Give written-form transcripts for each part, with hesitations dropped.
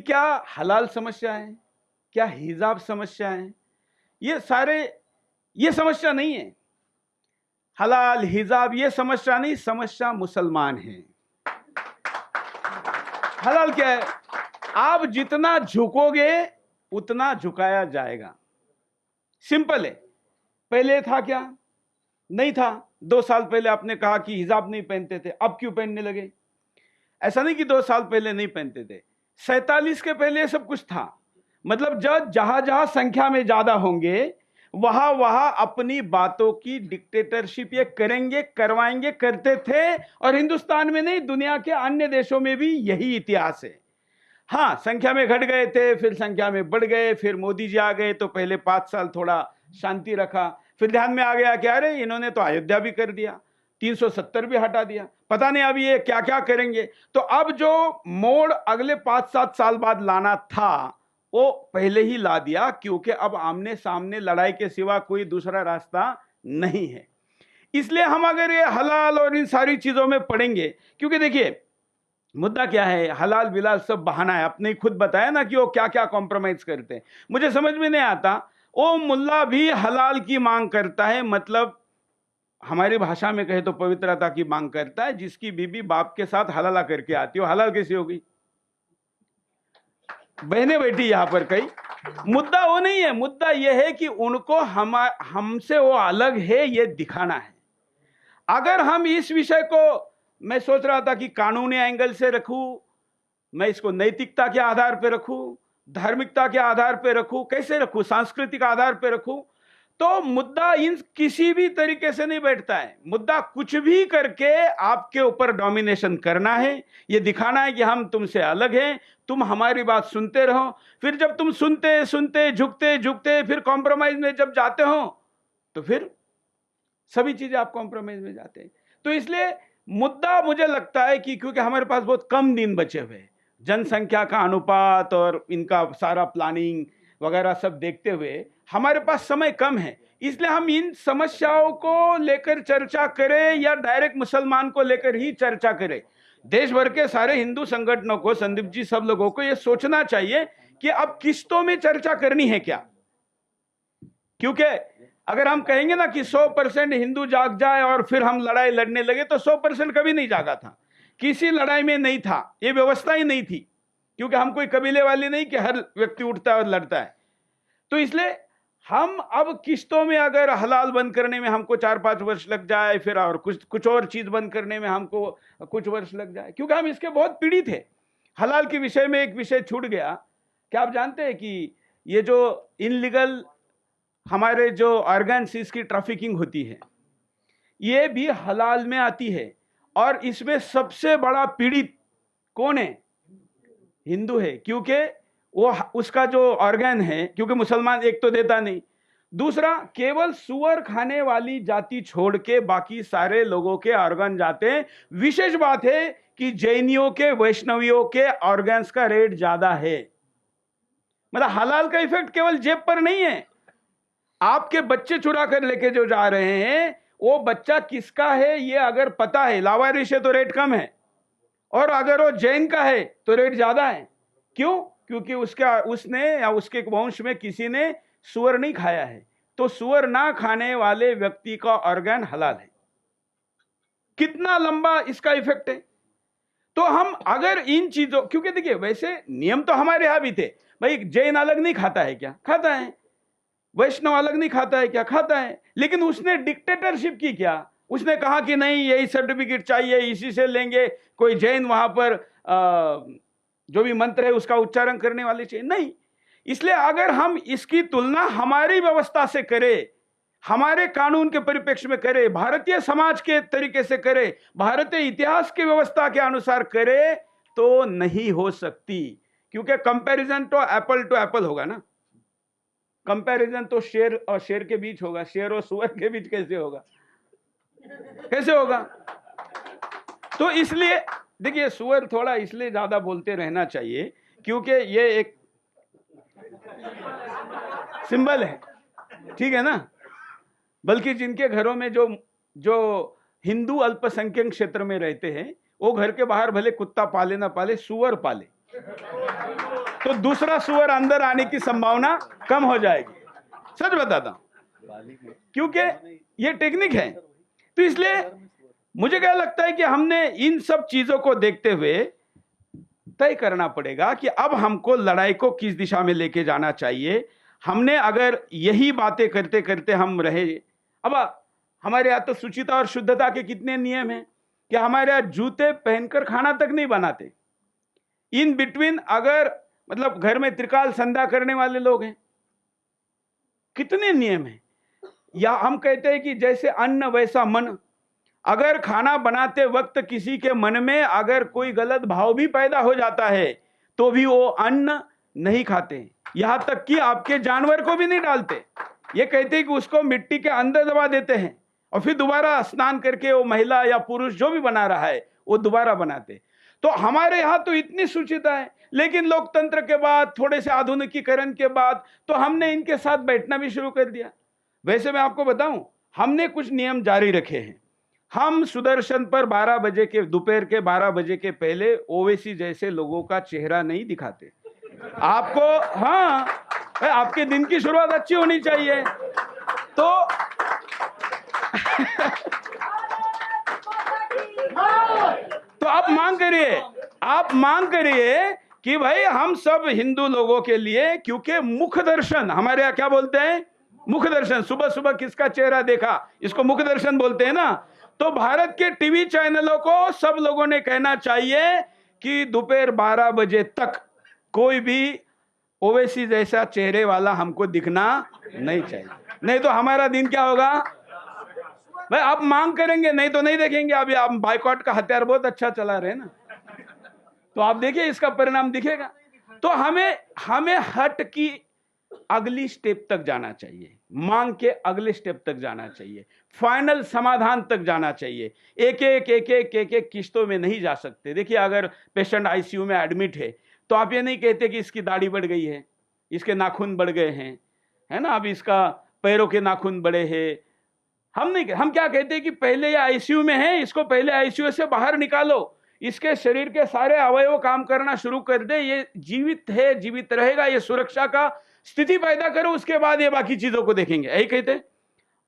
क्या हलाल समस्या है, क्या हिजाब समस्या है, ये समस्या नहीं है। हलाल हिजाब ये समस्या नहीं, समस्या मुसलमान है। हलाल क्या है? आप जितना झुकोगे उतना झुकाया जाएगा। सिंपल है। पहले था क्या? नहीं था। 2 साल पहले आपने कहा कि हिजाब नहीं पहनते थे, अब क्यों पहनने लगे? ऐसा नहीं कि 2 साल पहले नहीं पहनते थे, 47 के पहले ये सब कुछ था। मतलब जब जहां जहां संख्या में ज्यादा होंगे वहां वहां अपनी बातों की डिक्टेटरशिप ये करेंगे, करवाएंगे, करते थे। और हिंदुस्तान में नहीं, दुनिया के अन्य देशों में भी यही इतिहास है। हाँ, संख्या में घट गए थे, फिर संख्या में बढ़ गए, फिर मोदी जी आ गए तो पहले 5 साल थोड़ा शांति रखा, फिर ध्यान में आ गया कि अरे इन्होंने तो अयोध्या भी कर दिया, 370 भी हटा दिया, पता नहीं अब ये क्या क्या करेंगे। तो अब जो मोड़ अगले 5-7 साल बाद लाना था वो पहले ही ला दिया, क्योंकि अब आमने सामने लड़ाई के सिवा कोई दूसरा रास्ता नहीं है। इसलिए हम अगर ये हलाल और इन सारी चीजों में पड़ेंगे, क्योंकि देखिए मुद्दा क्या है, हलाल बिलाल सब बहाना है। आपने खुद बताया ना कि वो क्या क्या कॉम्प्रोमाइज करते हैं। मुझे समझ में नहीं आता, वो मुल्ला भी हलाल की मांग करता है, मतलब हमारी भाषा में कहे तो पवित्रता की मांग करता है। जिसकी बीबी बाप के साथ हलाला करके आती हो, हलाल कैसी होगी? बहनें बैठी यहां पर कई। मुद्दा वो नहीं है, मुद्दा यह है कि उनको हमसे वो अलग है ये दिखाना है। अगर हम इस विषय को, मैं सोच रहा था कि कानूनी एंगल से रखूं, मैं इसको नैतिकता के आधार पर रखूं, धार्मिकता के आधार पर रखूं, कैसे रखूं, सांस्कृतिक आधार पर रखूं, तो मुद्दा इन किसी भी तरीके से नहीं बैठता है। मुद्दा कुछ भी करके आपके ऊपर डोमिनेशन करना है, ये दिखाना है कि हम तुमसे अलग हैं, तुम हमारी बात सुनते रहो। फिर जब तुम सुनते सुनते झुकते झुकते फिर कॉम्प्रोमाइज में जब जाते हो तो फिर सभी चीजें आप कॉम्प्रोमाइज में जाते हैं। तो इसलिए मुद्दा मुझे लगता है कि क्योंकि हमारे पास बहुत कम दिन बचे हुए हैं, जनसंख्या का अनुपात और इनका सारा प्लानिंग वगैरह सब देखते हुए हमारे पास समय कम है, इसलिए हम इन समस्याओं को लेकर चर्चा करें या डायरेक्ट मुसलमान को लेकर ही चर्चा करें। देश भर के सारे हिंदू संगठनों को, संदीप जी, सब लोगों को यह सोचना चाहिए कि अब किस्तों में चर्चा करनी है क्या। क्योंकि अगर हम कहेंगे ना कि 100% हिंदू जाग जाए और फिर हम लड़ाई लड़ने लगे, तो 100% कभी नहीं जागा था, किसी लड़ाई में नहीं था, ये व्यवस्था ही नहीं थी। क्योंकि हम कोई कबीले वाले नहीं कि हर व्यक्ति उठता है और लड़ता है। तो इसलिए हम अब किस्तों में, अगर हलाल बंद करने में हमको 4-5 वर्ष लग जाए, फिर और कुछ और चीज बंद करने में हमको कुछ वर्ष लग जाए, क्योंकि हम इसके बहुत पीड़ित है। हलाल के विषय में एक विषय छूट गया। क्या आप जानते हैं कि ये जो इनलीगल हमारे जो ऑर्गन्स, इसकी ट्रैफिकिंग होती है, ये भी हलाल में आती है। और इसमें सबसे बड़ा पीड़ित कौन है? हिंदू है, क्योंकि वो उसका जो ऑर्गन है, क्योंकि मुसलमान एक तो देता नहीं, दूसरा केवल सुअर खाने वाली जाति छोड़ के बाकी सारे लोगों के ऑर्गन जाते हैं। विशेष बात है कि जैनियों के, वैष्णवियों के ऑर्गन्स का रेट ज्यादा है। मतलब हलाल का इफेक्ट केवल जेब पर नहीं है। आपके बच्चे चुरा कर लेके जो जा रहे हैं, वो बच्चा किसका है ये अगर पता है, लावारिश है तो रेट कम है, और अगर वो जैन का है तो रेट ज्यादा है। क्यों? क्योंकि उसने या उसके वंश में किसी ने सुअर नहीं खाया है। तो सुअर ना खाने वाले व्यक्ति का ऑर्गन हलाल है। कितना लंबा इसका इफेक्ट है। तो हम अगर इन चीजों, क्योंकि देखिए वैसे नियम तो हमारे यहां भी थे भाई, जैन अलग नहीं खाता है क्या? खाता है। वैष्णव अलग नहीं खाता है क्या? खाता है। लेकिन उसने डिक्टेटरशिप की क्या? उसने कहा कि नहीं यही सर्टिफिकेट चाहिए, इसी से लेंगे, कोई जैन वहां पर जो भी मंत्र है उसका उच्चारण करने वाले चाहिए नहीं। इसलिए अगर हम इसकी तुलना हमारी व्यवस्था से करें, हमारे कानून के परिप्रेक्ष्य में करें, भारतीय समाज के तरीके से करें, भारतीय इतिहास की व्यवस्था के अनुसार करें, तो नहीं हो सकती। क्योंकि कंपैरिजन तो एप्पल टू एप्पल होगा ना। कंपैरिजन तो शेर और शेर के बीच होगा, शेर और सुअर के बीच कैसे होगा? कैसे होगा? तो इसलिए देखिए, सुअर थोड़ा इसलिए ज्यादा बोलते रहना चाहिए क्योंकि ये एक सिंबल है, ठीक है ना। बल्कि जिनके घरों में जो हिंदू अल्पसंख्यक क्षेत्र में रहते हैं, वो घर के बाहर भले कुत्ता पाले ना पाले, सुअर पाले, तो दूसरा सुअर अंदर आने की संभावना कम हो जाएगी। सच बताता हूं, क्योंकि ये टेक्निक है। तो इसलिए मुझे क्या लगता है कि हमने इन सब चीजों को देखते हुए तय करना पड़ेगा कि अब हमको लड़ाई को किस दिशा में लेके जाना चाहिए। हमने अगर यही बातें करते करते हम रहे, अब हमारे यहाँ तो शुचिता और शुद्धता के कितने नियम हैं कि हमारे यहाँ जूते पहनकर खाना तक नहीं बनाते। इन बिटवीन अगर मतलब घर में त्रिकाल संध्या करने वाले लोग हैं, कितने नियम हैं। या हम कहते हैं कि जैसे अन्न वैसा मन, अगर खाना बनाते वक्त किसी के मन में अगर कोई गलत भाव भी पैदा हो जाता है तो भी वो अन्न नहीं खाते, यहां तक कि आपके जानवर को भी नहीं डालते। ये कहते हैं कि उसको मिट्टी के अंदर दबा देते हैं और फिर दोबारा स्नान करके वो महिला या पुरुष जो भी बना रहा है वो दोबारा बनाते। तो हमारे यहाँ तो इतनी सूचिता है, लेकिन लोकतंत्र के बाद, थोड़े से आधुनिकीकरण के बाद तो हमने इनके साथ बैठना भी शुरू कर दिया। वैसे मैं आपको बताऊं, हमने कुछ नियम जारी रखे हैं। हम सुदर्शन पर 12 बजे के, दोपहर के 12 बजे के पहले ओवैसी जैसे लोगों का चेहरा नहीं दिखाते आपको। हाँ, आपके दिन की शुरुआत अच्छी होनी चाहिए। तो तो आप मांग करिए कि भाई हम सब हिंदू लोगों के लिए, क्योंकि मुख दर्शन, हमारे यहाँ क्या बोलते हैं, मुख दर्शन। सुबह सुबह किसका चेहरा देखा, इसको मुख दर्शन बोलते हैं ना। तो भारत के टीवी चैनलों को सब लोगों ने कहना चाहिए कि दोपहर 12 बजे तक कोई भी ओवैसी जैसा चेहरे वाला हमको दिखना नहीं चाहिए, नहीं तो हमारा दिन क्या होगा। भाई आप मांग करेंगे, नहीं तो नहीं देखेंगे। अभी आप बाइकआउट का हथियार बहुत अच्छा चला रहे हैं ना, तो आप देखिए इसका परिणाम दिखेगा। तो हमें हट की अगली स्टेप तक जाना चाहिए, मांग के अगले स्टेप तक जाना चाहिए, फाइनल समाधान तक जाना चाहिए। एक एक किस्तों में नहीं जा सकते। देखिए, अगर पेशेंट आईसीयू में एडमिट है तो आप ये नहीं कहते कि इसकी दाढ़ी बढ़ गई है, इसके नाखून बढ़ गए हैं, है ना, अब इसका पैरों के नाखून बड़े हैं। हम क्या कहते हैं कि पहले ये आईसीयू में है, इसको पहले आईसीयू से बाहर निकालो, इसके शरीर के सारे अवयव काम करना शुरू कर दे, ये जीवित है, जीवित रहेगा, ये सुरक्षा का स्थिति पैदा करो, उसके बाद ये बाकी चीजों को देखेंगे। यही कहते हैं।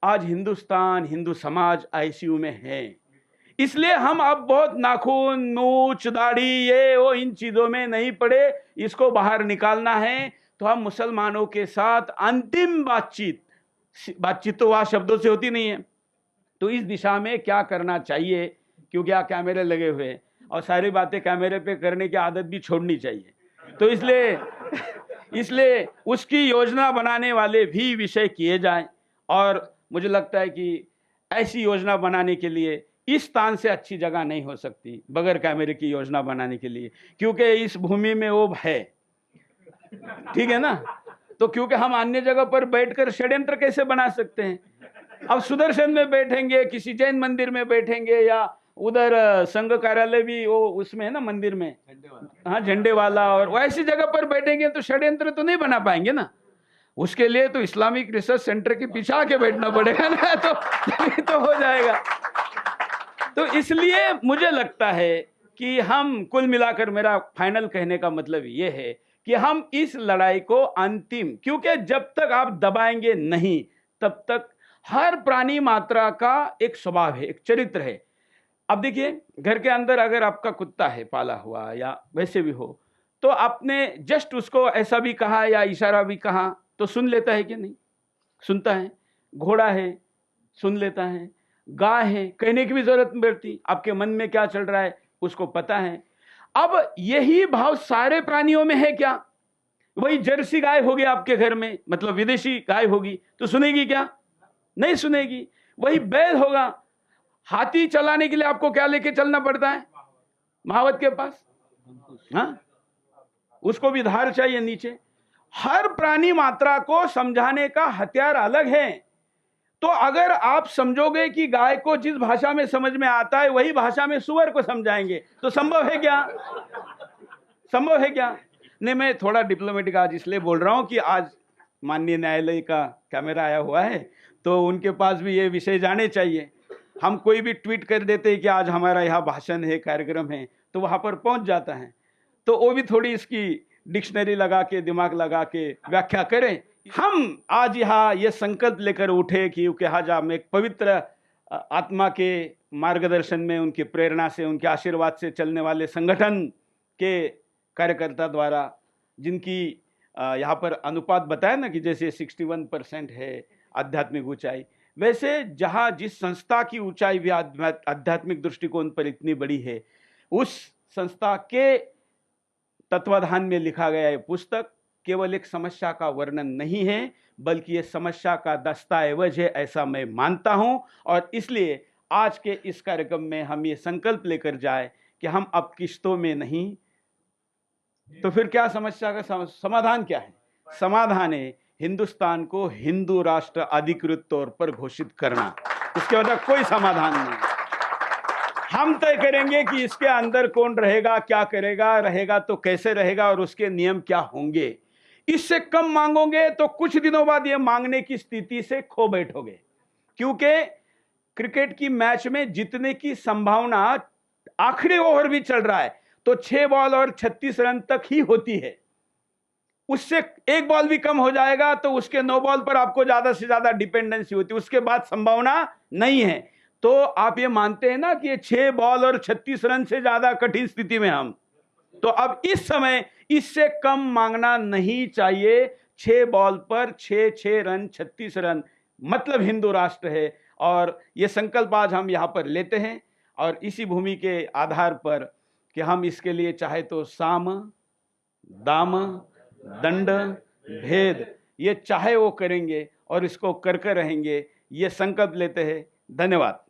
आज हिंदुस्तान, हिंदू समाज आईसीयू में है, इसलिए हम अब बहुत नाखून, मूछ, दाढ़ी, ये वो इन चीजों में नहीं पड़े, इसको बाहर निकालना है। तो हम मुसलमानों के साथ अंतिम बातचीत तो वह शब्दों से होती नहीं है। तो इस दिशा में क्या करना चाहिए, क्योंकि यहाँ कैमरे लगे हुए हैं और सारी बातें कैमरे पे करने की आदत भी छोड़नी चाहिए। तो इसलिए उसकी योजना बनाने वाले भी विषय किए जाएं। और मुझे लगता है कि ऐसी योजना बनाने के लिए इस स्थान से अच्छी जगह नहीं हो सकती बगैर कैमरे की योजना बनाने के लिए, क्योंकि इस भूमि में वो है, ठीक है ना। तो क्योंकि हम अन्य जगह पर बैठकर षड्यंत्र कैसे बना सकते हैं। अब सुदर्शन में बैठेंगे, किसी जैन मंदिर में बैठेंगे, या उधर संघ कार्यालय भी वो उसमें है ना, मंदिर में, हाँ, झंडे वाला, और वैसी जगह पर बैठेंगे तो षड्यंत्र तो नहीं बना पाएंगे ना। उसके लिए तो इस्लामिक रिसर्च सेंटर के पीछे आके बैठना पड़ेगा ना, तो हो जाएगा। तो इसलिए मुझे लगता है कि हम कुल मिलाकर, मेरा फाइनल कहने का मतलब ये है कि हम इस लड़ाई को अंतिम, क्योंकि जब तक आप दबाएंगे नहीं तब तक, हर प्राणी मात्रा का एक स्वभाव है, एक चरित्र है। अब देखिए, घर के अंदर अगर आपका कुत्ता है पाला हुआ या वैसे भी हो, तो आपने जस्ट उसको ऐसा भी कहा या इशारा भी कहा तो सुन लेता है कि नहीं? सुनता है। घोड़ा है, सुन लेता है। गाय है, कहने की भी जरूरत नहीं पड़ती, आपके मन में क्या चल रहा है उसको पता है। अब यही भाव सारे प्राणियों में है क्या? वही जर्सी गाय होगी आपके घर में, मतलब विदेशी गाय होगी, तो सुनेगी क्या? नहीं सुनेगी। वही बैल होगा, हाथी चलाने के लिए आपको क्या लेके चलना पड़ता है? महावत के पास, हाँ, उसको भी धार चाहिए नीचे। हर प्राणी मात्रा को समझाने का हथियार अलग है। तो अगर आप समझोगे कि गाय को जिस भाषा में समझ में आता है वही भाषा में सुअर को समझाएंगे, तो संभव है क्या? संभव है क्या? नहीं, मैं थोड़ा डिप्लोमेटिक आज इसलिए बोल रहा हूं कि आज माननीय न्यायालय का कैमरा आया हुआ है, तो उनके पास भी ये विषय जाने चाहिए। हम कोई भी ट्वीट कर देते हैं कि आज हमारा यहाँ भाषण है, कार्यक्रम है, तो वहाँ पर पहुँच जाता है, तो वो भी थोड़ी इसकी डिक्शनरी लगा के, दिमाग लगा के व्याख्या करें। हम आज यहाँ ये संकल्प लेकर उठे कि क्योंकि हम एक पवित्र आत्मा के मार्गदर्शन में, उनकी प्रेरणा से, उनके आशीर्वाद से चलने वाले संगठन के कार्यकर्ता द्वारा, जिनकी यहाँ पर अनुपात बताया ना कि जैसे 61% है आध्यात्मिक ऊंचाई, वैसे जहाँ जिस संस्था की ऊंचाई भी आध्यात्मिक दृष्टिकोण पर इतनी बड़ी है, उस संस्था के तत्वाधान में लिखा गया ये पुस्तक केवल एक समस्या का वर्णन नहीं है, बल्कि ये समस्या का दस्तावेज है, ऐसा मैं मानता हूं। और इसलिए आज के इस कार्यक्रम में हम ये संकल्प लेकर जाए कि हम अब किश्तों में नहीं, तो फिर क्या समस्या का समाधान क्या है? समाधान है हिंदुस्तान को हिंदू राष्ट्र अधिकृत तौर पर घोषित करना। इसके वजह कोई समाधान नहीं। हम तय करेंगे कि इसके अंदर कौन रहेगा, क्या करेगा, रहेगा तो कैसे रहेगा और उसके नियम क्या होंगे। इससे कम मांगोगे तो कुछ दिनों बाद ये मांगने की स्थिति से खो बैठोगे, क्योंकि क्रिकेट की मैच में जीतने की संभावना आखिरी ओवर भी चल रहा है तो 6 बॉल और 36 रन तक ही होती है। उससे एक बॉल भी कम हो जाएगा तो उसके 9 बॉल पर आपको ज्यादा से ज्यादा डिपेंडेंसी होती है, उसके बाद संभावना नहीं है। तो आप ये मानते हैं ना कि ये 6 बॉल और 36 रन से ज्यादा कठिन स्थिति में हम, तो अब इस समय इससे कम मांगना नहीं चाहिए। 6 बॉल पर 6 रन 36 रन मतलब हिंदू राष्ट्र है। और ये संकल्प आज हम यहाँ पर लेते हैं और इसी भूमि के आधार पर कि हम इसके लिए चाहे तो साम, दाम, दंड, भेद ये चाहे वो करेंगे और इसको कर रहेंगे, ये संकल्प लेते हैं। धन्यवाद।